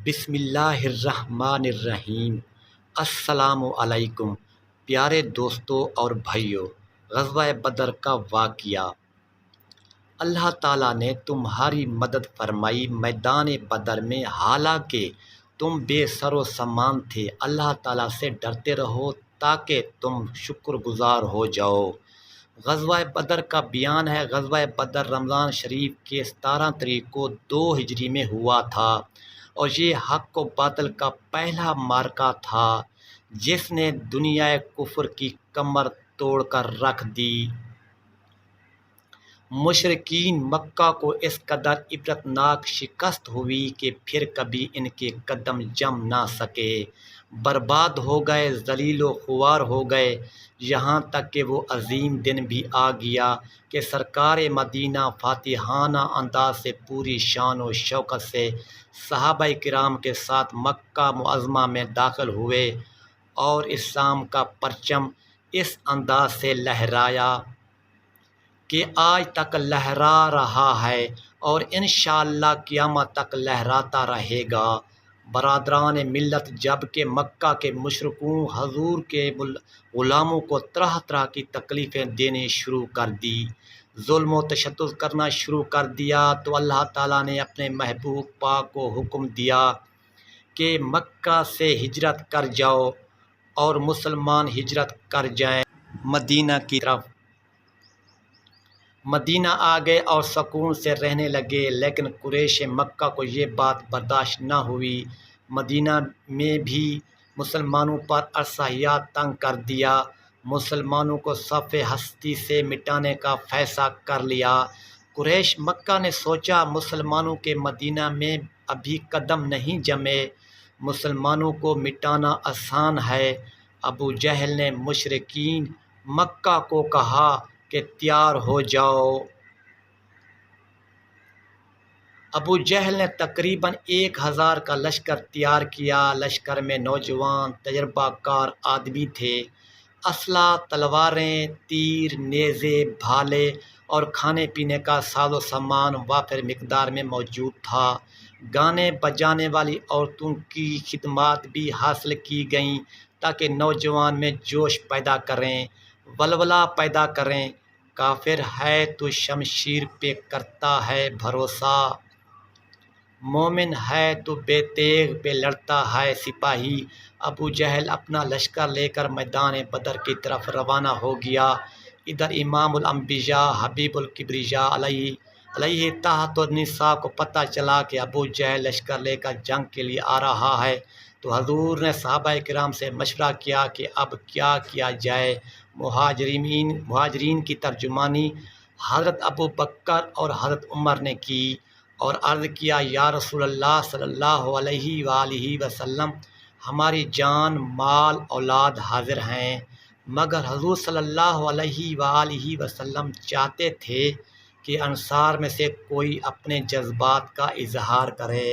بسم اللہ الرحمن الرحیم۔ السلام علیکم پیارے دوستوں اور بھائیوں، غزوہ بدر کا واقعہ۔ اللہ تعالیٰ نے تمہاری مدد فرمائی میدان بدر میں، حالانکہ تم بے سر و سامان تھے۔ اللہ تعالیٰ سے ڈرتے رہو تاکہ تم شکر گزار ہو جاؤ۔ غزوہ بدر کا بیان ہے۔ غزوہ بدر رمضان شریف کے 17 تاریخ کو 2 ہجری میں ہوا تھا، اور یہ حق و باطل کا پہلا معرکہ تھا جس نے دنیا کفر کی کمر توڑ کر رکھ دی۔ مشرکین مکہ کو اس قدر عبرتناک شکست ہوئی کہ پھر کبھی ان کے قدم جم نہ سکے، برباد ہو گئے، ذلیل و خوار ہو گئے۔ یہاں تک کہ وہ عظیم دن بھی آ گیا کہ سرکار مدینہ فاتحانہ انداز سے پوری شان و شوکت سے صحابہ کرام کے ساتھ مکہ معظمہ میں داخل ہوئے، اور اسلام کا پرچم اس انداز سے لہرایا کہ آج تک لہرا رہا ہے اور انشاءاللہ قیامت تک لہراتا رہے گا۔ برادران ملت، جب کہ مکہ کے مشرکوں حضور کے غلاموں کو طرح طرح کی تکلیفیں دینے شروع کر دی، ظلم و تشدد کرنا شروع کر دیا، تو اللہ تعالیٰ نے اپنے محبوب پاک کو حکم دیا کہ مکہ سے ہجرت کر جاؤ، اور مسلمان ہجرت کر جائیں مدینہ کی طرف۔ مدینہ آ گئے اور سکون سے رہنے لگے، لیکن قریش مکہ کو یہ بات برداشت نہ ہوئی۔ مدینہ میں بھی مسلمانوں پر عرصہیات تنگ کر دیا، مسلمانوں کو صف ہستی سے مٹانے کا فیصلہ کر لیا۔ قریش مکہ نے سوچا مسلمانوں کے مدینہ میں ابھی قدم نہیں جمے، مسلمانوں کو مٹانا آسان ہے۔ ابو جہل نے مشرکین مکہ کو کہا کہ تیار ہو جاؤ۔ ابو جہل نے تقریباً 1000 کا لشکر تیار کیا۔ لشکر میں نوجوان تجربہ کار آدمی تھے۔ اسلحہ، تلواریں، تیر، نیزے، بھالے اور کھانے پینے کا ساز و سامان وافر مقدار میں موجود تھا۔ گانے بجانے والی عورتوں کی خدمات بھی حاصل کی گئیں تاکہ نوجوان میں جوش پیدا کریں، ولولہ پیدا کریں۔ کافر ہے تو شمشیر پہ کرتا ہے بھروسہ، مومن ہے تو بے تیغ پہ لڑتا ہے سپاہی۔ ابو جہل اپنا لشکر لے کر میدان بدر کی طرف روانہ ہو گیا۔ ادھر امام الانبیاء حبیب الکبریاء علیہ تحت النساء کو پتہ چلا کہ ابو جہل لشکر لے کر جنگ کے لیے آ رہا ہے، تو حضور نے صحابہ کرام سے مشورہ کیا کہ اب کیا کیا جائے۔ مہاجرین کی ترجمانی حضرت ابو بکر اور حضرت عمر نے کی، اور عرض کیا یا رسول اللہ صلی اللہ علیہ وآلہ وسلم، ہماری جان، مال، اولاد حاضر ہیں، مگر حضور صلی اللہ علیہ وآلہ وسلم چاہتے تھے کہ انصار میں سے کوئی اپنے جذبات کا اظہار کرے۔